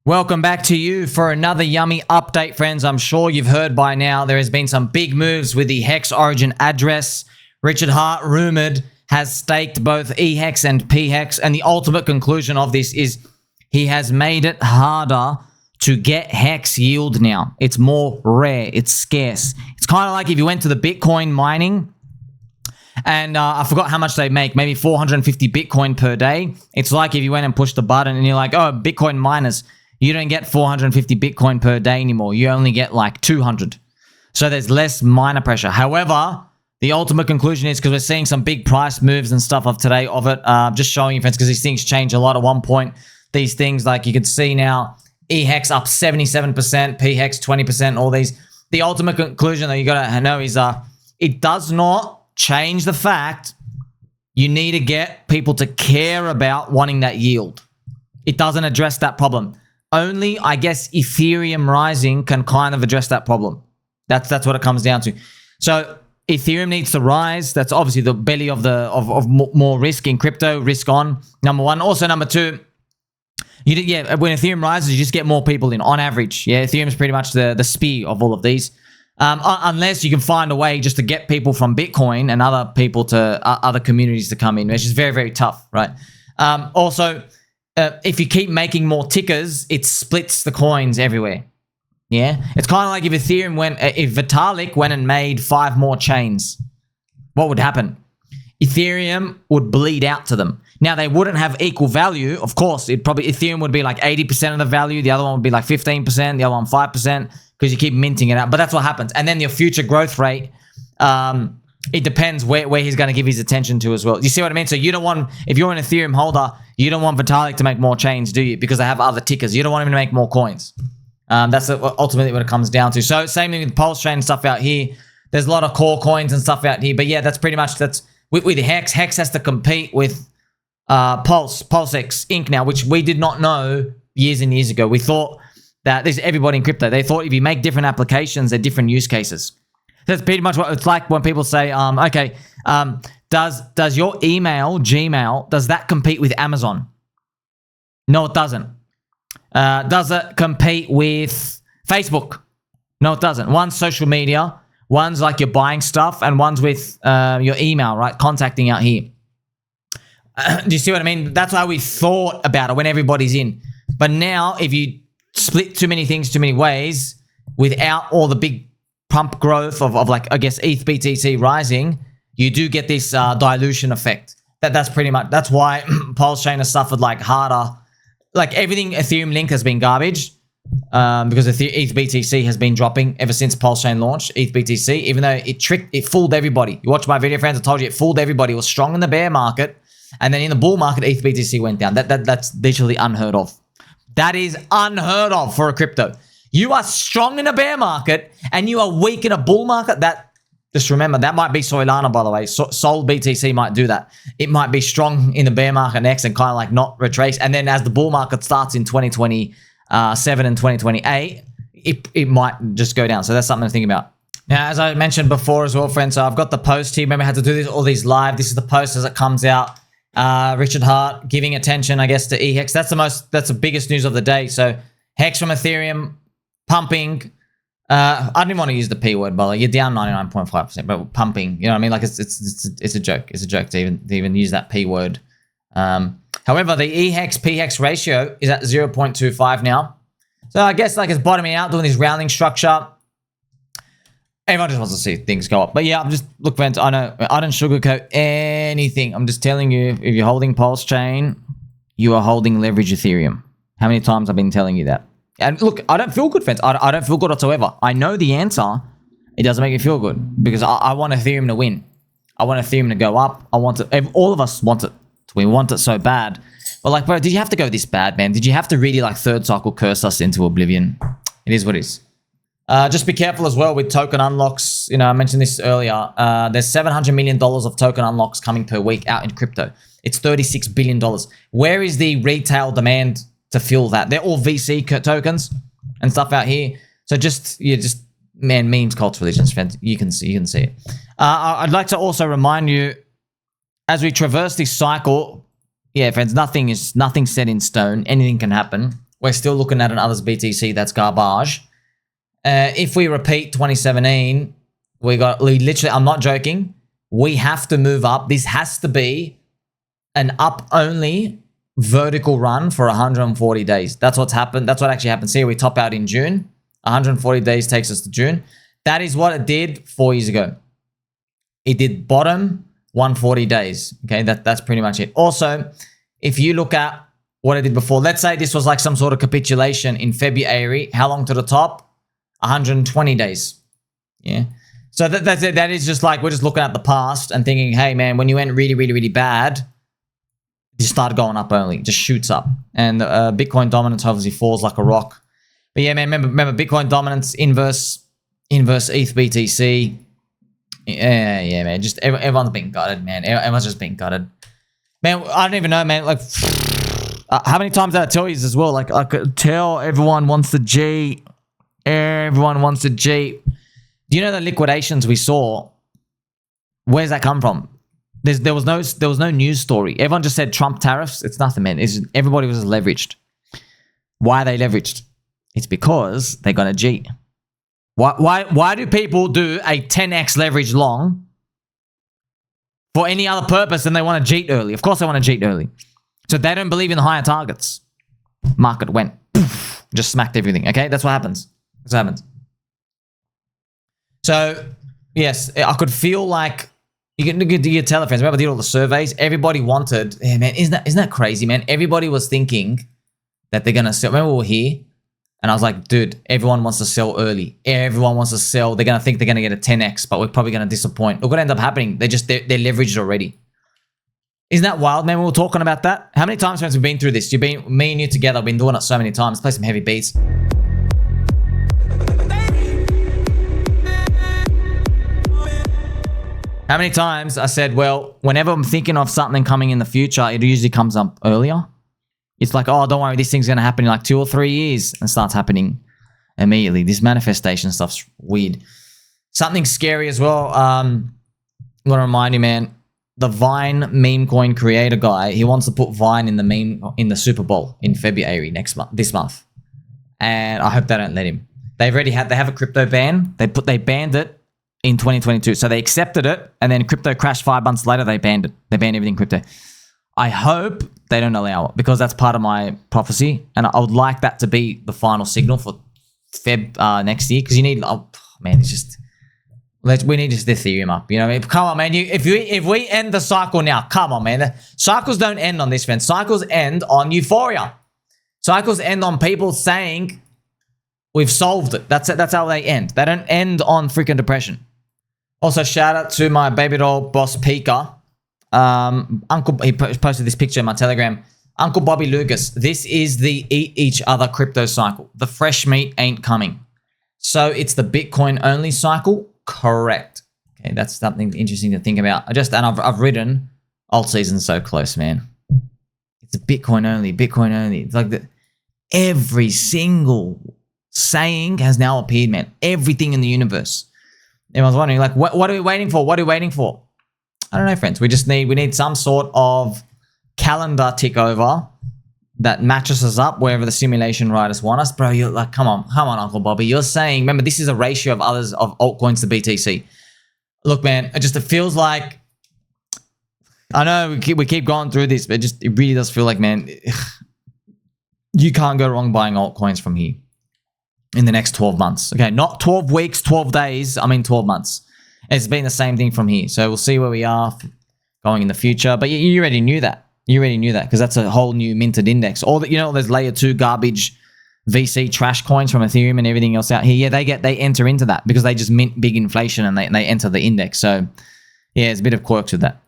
Welcome back to you for another yummy update, friends. I'm sure you've heard by now there has been some big moves with the HEX origin address. Richard Hart, rumored, has staked both EHEX and PHEX, and the ultimate conclusion of this is he has made it harder to get HEX yield now. It's more rare. It's scarce. It's kind of like if you went to the Bitcoin mining, and I forgot how much they make, maybe 450 Bitcoin per day. It's like if you went and pushed the button and you're like, oh, Bitcoin miners, you don't get 450 Bitcoin per day anymore. You only get like 200. So there's less miner pressure. However, the ultimate conclusion is, because we're seeing some big price moves and stuff of today of it, just showing you, friends, because these things change a lot. At one point, these things, like you can see now, EHEX up 77%, PHEX 20%, all these. The ultimate conclusion that you got to know is it does not change the fact you need to get people to care about wanting that yield. It doesn't address that problem. Only, I guess, Ethereum rising can kind of address that problem. That's what it comes down to. So Ethereum needs to rise. That's obviously the belly of more risk in crypto. Risk on, number one. Also, number two, when Ethereum rises, you just get more people in on average. Yeah, Ethereum's pretty much the spear of all of these. Unless you can find a way just to get people from Bitcoin and other people to other communities to come in, which is very, very tough, right? Also, if you keep making more tickers, it splits the coins everywhere. Yeah, it's kind of like if if Vitalik went and made 5 more chains, what would happen? Ethereum would bleed out to them. Now, they wouldn't have equal value. Of course, Ethereum would be like 80% of the value. The other one would be like 15%. The other one 5%, because you keep minting it out. But that's what happens. And then your future growth rate, it depends where he's going to give his attention to as well. You see what I mean? So you don't want, if you're an Ethereum holder, you don't want Vitalik to make more chains, do you? Because they have other tickers. You don't want him to make more coins. That's ultimately what it comes down to. So same thing with Pulse Chain and stuff out here. There's a lot of core coins and stuff out here. But yeah, that's pretty much, with HEX. HEX has to compete with PulseX Inc. now, which we did not know years and years ago. We thought that there's everybody in crypto. They thought if you make different applications, they're different use cases. That's pretty much what it's like when people say, does your email, Gmail, does that compete with Amazon? No, it doesn't. Does it compete with Facebook? No, it doesn't. One's social media, one's like you're buying stuff, and one's with your email, right? Contacting out here. Do you see what I mean? That's why we thought about it when everybody's in. But now, if you split too many things too many ways without all the big pump growth of like, I guess, ETH BTC rising, you do get this dilution effect. That's pretty much, that's why Pulse Chain has suffered like harder. Like everything Ethereum Link has been garbage because ETH BTC has been dropping ever since Pulse Chain launched, ETH BTC, even though it fooled everybody. You watch my video, friends, I told you it fooled everybody. It was strong in the bear market, and then in the bull market, ETH BTC went down. That's literally unheard of. That is unheard of for a crypto. You are strong in a bear market and you are weak in a bull market. Just remember, that might be Solana, by the way. Sol BTC might do that. It might be strong in the bear market next and kind of like not retrace. And then as the bull market starts in 2027 and 2028, it might just go down. So that's something to think about. Now, as I mentioned before as well, friends, so I've got the post here. Remember, I had to do all these live. This is the post as it comes out. Richard Hart giving attention, I guess, to EHEX. That's the biggest news of the day. So HEX from Ethereum pumping. I didn't want to use the P word, but like, you're down 99.5%, but pumping, you know what I mean? Like it's a joke. It's a joke to even use that P word. However, the EHEX PHEX ratio is at 0.25 now. So I guess like it's bottoming out, doing this rounding structure. Everyone just wants to see things go up. But yeah, look, friends, I know I don't sugarcoat anything. I'm just telling you, if you're holding Pulse Chain, you are holding leverage Ethereum. How many times I've been telling you that? And look, I don't feel good, friends. I don't feel good whatsoever. I know the answer. It doesn't make me feel good because I want Ethereum to win. I want Ethereum to go up. I want it. All of us want it. We want it so bad. But like, bro, did you have to go this bad, man? Did you have to really like third cycle curse us into oblivion? It is what it is. Just be careful as well with token unlocks. You know, I mentioned this earlier. There's $700 million of token unlocks coming per week out in crypto. It's $36 billion. Where is the retail demand to fill that? They're all VC tokens and stuff out here. So man, memes, cults, religions, friends. You can see it. I'd like to also remind you, as we traverse this cycle, yeah, friends, nothing's set in stone. Anything can happen. we're still looking at an others BTC. That's garbage. If we repeat 2017, we literally, I'm not joking, we have to move up. This has to be an up-only vertical run for 140 days. That's what's happened. That's what actually happened. See, we top out in June. 140 days takes us to June. That is what it did 4 years ago. It did bottom 140 days. Okay, that's pretty much it. Also, if you look at what it did before, let's say this was like some sort of capitulation in February. How long to the top? 120 days. Yeah. So that's it. That is just like, we're just looking at the past and thinking, hey man, when you went really, really, really bad, you start going up only, just shoots up. And Bitcoin dominance obviously falls like a rock. But yeah, man, remember Bitcoin dominance inverse ETH BTC. Yeah, man. Just everyone's being gutted, man. Everyone's just being gutted. Man, I don't even know, man. Like, how many times did I tell you as well? Like, I could tell everyone wants the G. Everyone wants the G. Do you know the liquidations we saw? Where's that come from? There was no news story. Everyone just said Trump tariffs. It's nothing, man. Everybody was leveraged. Why are they leveraged? It's because they got a G. Why do people do a 10x leverage long for any other purpose than they want to cheat early? Of course they want to cheat early. So they don't believe in the higher targets. Market went, poof, just smacked everything. Okay, that's what happens. That's what happens. So yes, I could feel like you can do your telefriends. Remember, I did all the surveys. Everybody wanted. Yeah, man, isn't that crazy, man? Everybody was thinking that they're gonna sell. Remember, we were here. And I was like, dude, everyone wants to sell early. Everyone wants to sell. They're going to think they're going to get a 10x, but we're probably going to disappoint. Look what ended up happening. They're leveraged already. Isn't that wild, man? We were talking about that. How many times have we been through this? Me and you together have been doing it so many times. Play some heavy beats. How many times I said, well, whenever I'm thinking of something coming in the future, it usually comes up earlier. It's like, oh, don't worry, this thing's going to happen in like 2 or 3 years, and starts happening immediately. This manifestation stuff's weird. Something scary as well. I'm going to remind you, man, the Vine MemeCoin creator guy, he wants to put Vine in the Superbowl in February this month. And I hope they don't let him. They have a crypto ban. They banned it in 2022. So they accepted it, and then crypto crashed 5 months later. They banned it. They banned everything crypto. I hope they don't allow it, because that's part of my prophecy, and I would like that to be the final signal for Feb next year, because you need. Oh man, it's just we need just Ethereum up. You know, what I mean? Come on, man. If we end the cycle now, come on, man. The cycles don't end on this, man. Cycles end on euphoria. Cycles end on people saying we've solved it. That's it. That's how they end. They don't end on freaking depression. Also, shout out to my baby doll boss Pika. He posted this picture in my Telegram. Uncle Bobby Lucas, this is the eat each other crypto cycle. The fresh meat ain't coming. So it's the Bitcoin only cycle? Correct. Okay, that's something interesting to think about. I've written Altseason so close, man. It's a Bitcoin only. It's like every single saying has now appeared, man. Everything in the universe. Everyone's wondering, like, what are we waiting for? What are we waiting for? I don't know, friends. We need some sort of calendar tick over that matches us up wherever the simulation writers want us. Bro, you're like, come on, Uncle Bobby. You're saying, remember, this is a ratio of altcoins to BTC. Look, man, it feels like, I know we keep going through this, but it really does feel like, man, you can't go wrong buying altcoins from here in the next 12 months. Okay, not 12 weeks, 12 days. I mean 12 months. It's been the same thing from here. So we'll see where we are going in the future. But you already knew that. You already knew that, because that's a whole new minted index. All that, there's layer 2 garbage VC trash coins from Ethereum and everything else out here. Yeah, they enter into that because they just mint big inflation and they enter the index. So yeah, there's a bit of quirks with that.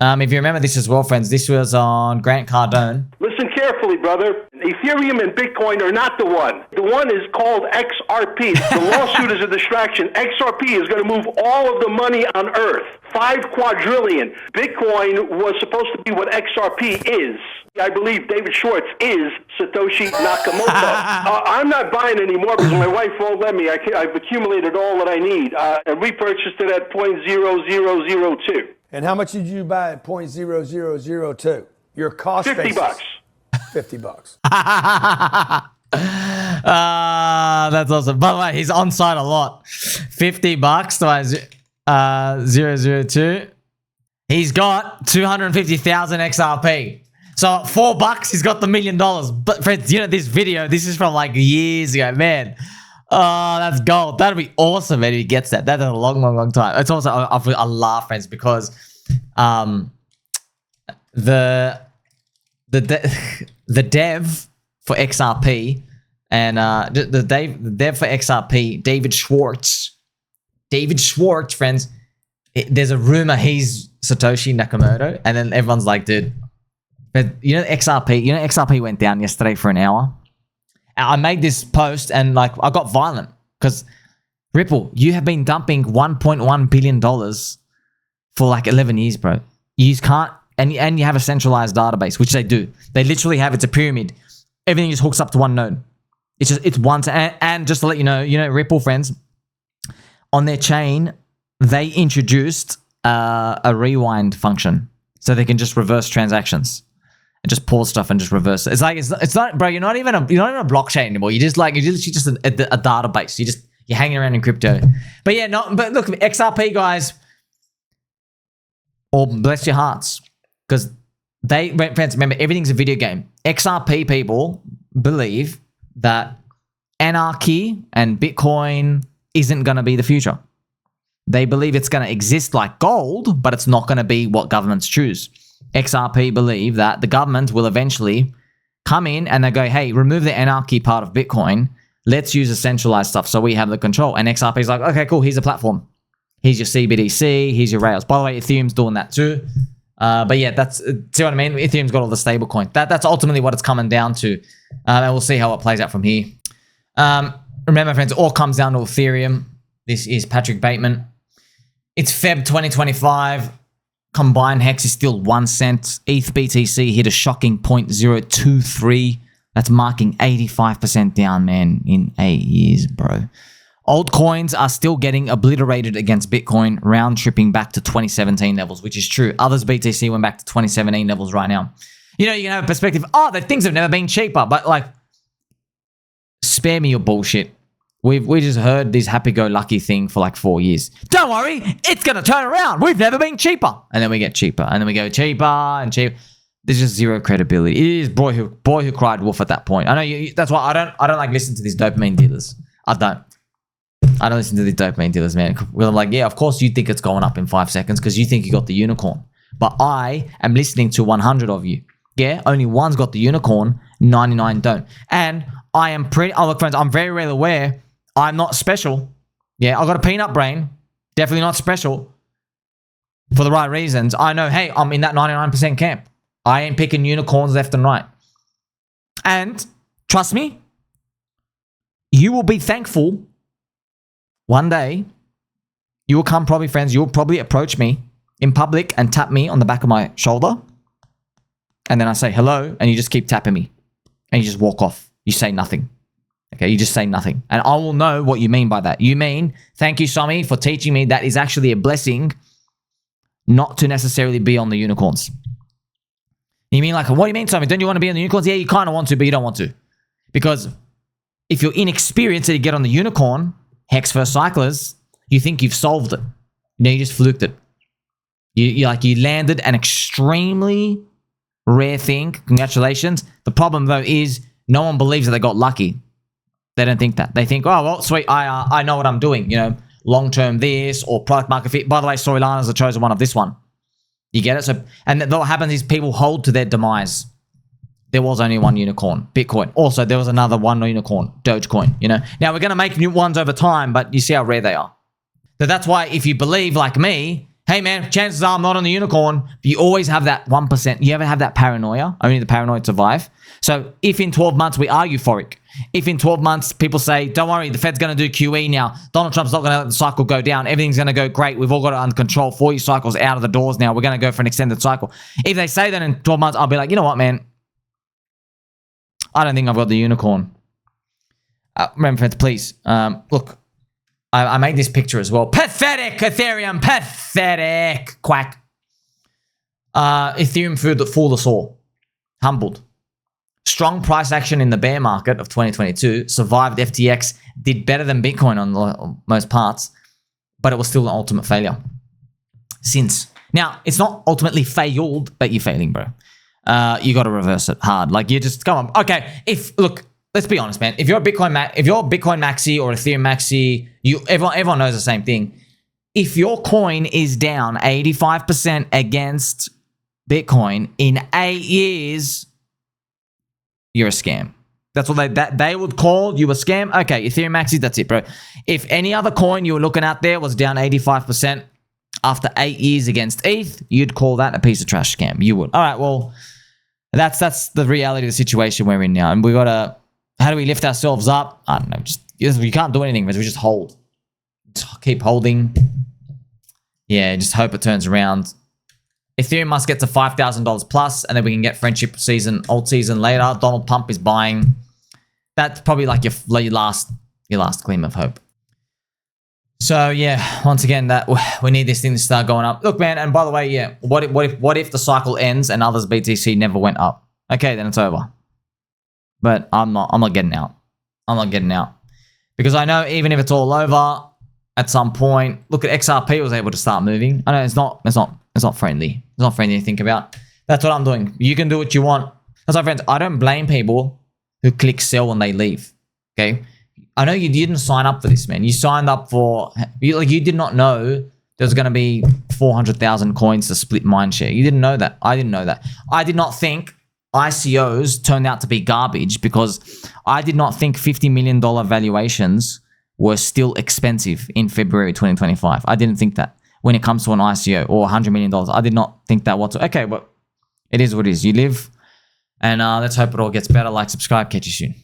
If you remember this as well, friends, this was on Grant Cardone. Listen carefully, brother. Ethereum and Bitcoin are not the one. The one is called XRP. The lawsuit is a distraction. XRP is going to move all of the money on Earth. 5 quadrillion. Bitcoin was supposed to be what XRP is. I believe David Schwartz is Satoshi Nakamoto. I'm not buying anymore because my wife won't let me. I've accumulated all that I need. And we purchased it at 0.0002. And how much did you buy at 0.0002? Your cost basis. $50. $50. That's awesome. By the way, he's on site a lot. $50 to 002. He's got 250,000 XRP. So at $4, he's got the $1 million. But friends, you know this video, this is from like years ago, man. Oh, that's gold. That'd be awesome, man, if he gets that. That's a long, long, long time. It's also I laugh, friends, because the dev for XRP and the dev for XRP, David Schwartz, friends. There's a rumor he's Satoshi Nakamoto, and then everyone's like, dude, but you know XRP went down yesterday for an hour. I made this post and like I got violent because Ripple, you have been dumping $1.1 billion for like 11 years, bro. You can't, and you have a centralized database, which they do. They literally have, it's a pyramid. Everything just hooks up to one node. It's one, and just to let you know, Ripple, friends, on their chain, they introduced a rewind function so they can just reverse transactions and just pause stuff and just reverse it. It's like it's not, bro. You're not even a blockchain anymore. You're just a database. You're hanging around in crypto. But yeah, but look, XRP guys, or bless your hearts, because friends, remember, everything's a video game. XRP people believe that anarchy and Bitcoin isn't going to be the future. They believe it's going to exist like gold, but it's not going to be what governments choose. XRP believe that the government will eventually come in and they go, hey, remove the anarchy part of Bitcoin. Let's use the centralized stuff so we have the control. And XRP is like, okay, cool. Here's a platform. Here's your CBDC. Here's your Rails. By the way, Ethereum's doing that too. But yeah, see what I mean? Ethereum's got all the stable coin. That's ultimately what it's coming down to. And we'll see how it plays out from here. Remember, friends, it all comes down to Ethereum. This is Patrick Bateman. It's Feb 2025. Combined HEX is still 1 cent. ETH BTC hit a shocking 0.023. That's marking 85% down, man, in 8 years, bro. Altcoins are still getting obliterated against Bitcoin, round tripping back to 2017 levels, which is true. Others BTC went back to 2017 levels right now. You know, you can have a perspective, the things have never been cheaper, but like, spare me your bullshit. We just heard this happy-go-lucky thing for like 4 years. Don't worry, it's going to turn around. We've never been cheaper. And then we get cheaper. And then we go cheaper and cheaper. There's just zero credibility. It is boy who cried wolf at that point. I know that's why I don't like listen to these dopamine dealers. I don't listen to these dopamine dealers, man. Well, I'm like, yeah, of course you think it's going up in 5 seconds because you think you got the unicorn. But I am listening to 100 of you. Yeah, only one's got the unicorn, 99 don't. And I am look, friends, I'm very well aware I'm not special. Yeah, I got a peanut brain. Definitely not special. For the right reasons. I know, hey, I'm in that 99% camp. I ain't picking unicorns left and right. And trust me, you will be thankful one day. You will come, probably, friends, you'll probably approach me in public and tap me on the back of my shoulder. And then I say hello, and you just keep tapping me. And you just walk off. You say nothing. Okay, you just say nothing. And I will know what you mean by that. You mean, thank you, Somi, for teaching me that is actually a blessing not to necessarily be on the unicorns. You mean like, what do you mean, Somi? Don't you want to be on the unicorns? Yeah, you kind of want to, but you don't want to. Because if you're inexperienced and you get on the unicorn, HEX first cyclers, you think you've solved it. No, you just fluked it. You landed an extremely rare thing. Congratulations. The problem, though, is no one believes that they got lucky. They don't think that. They think, oh, well, sweet, I know what I'm doing. You know, long-term this or product market fit. By the way, Soriana's the chosen one of this one. You get it? So, and then what happens is people hold to their demise. There was only one unicorn, Bitcoin. Also, there was another one unicorn, Dogecoin, you know. Now, we're going to make new ones over time, but you see how rare they are. So that's why if you believe like me, hey, man, chances are I'm not on the unicorn. You always have that 1%. You ever have that paranoia? Only the paranoid survive. So if in 12 months we are euphoric, if in 12 months people say, don't worry, the Fed's going to do QE now, Donald Trump's not going to let the cycle go down, everything's going to go great, we've all got it under control, 40 cycles out of the doors now, we're going to go for an extended cycle. If they say that in 12 months, I'll be like, you know what, man? I don't think I've got the unicorn. Remember, friends, please, look, I made this picture as well. Pathetic, Ethereum, pathetic, quack. Ethereum food that fooled us all. Humbled. Strong price action in the bear market of 2022. Survived FTX. Did better than Bitcoin on most parts. But it was still an ultimate failure. Now, it's not ultimately failed, but you're failing, bro. You got to reverse it hard. Like, you just, come on. Okay, look, let's be honest, man. If you're a Bitcoin maxi or Ethereum maxi, everyone knows the same thing. If your coin is down 85% against Bitcoin in 8 years, you're a scam. That's what they would call you a scam. Okay, Ethereum maxi, that's it, bro. If any other coin you were looking at there was down 85% after 8 years against ETH, you'd call that a piece of trash scam. You would. All right, well, that's the reality of the situation we're in now. And we got to, how do we lift ourselves up? I don't know. We can't do anything, but we just hold. Just keep holding. Yeah, just hope it turns around. Ethereum must get to $5,000 plus, and then we can get friendship season, Altseason later. Donald Pump is buying. That's probably like your last gleam of hope. So yeah, once again, that we need this thing to start going up. Look, man, and by the way, yeah, what if the cycle ends and others BTC never went up? Okay, then it's over. But I'm not getting out. I'm not getting out because I know even if it's all over, at some point, look at XRP was able to start moving. I know it's not friendly. It's not friendly to think about. That's what I'm doing. You can do what you want. That's my friends. I don't blame people who click sell when they leave. Okay. I know you didn't sign up for this, man. You signed up for, you did not know there's going to be 400,000 coins to split mindshare. You didn't know that. I didn't know that. I did not think ICOs turned out to be garbage because I did not think $50 million valuations were still expensive in February 2025. I didn't think that when it comes to an ICO or $100 million. I did not think that whatsoever. Okay, but it is what it is. You live, and let's hope it all gets better. Like, subscribe, catch you soon.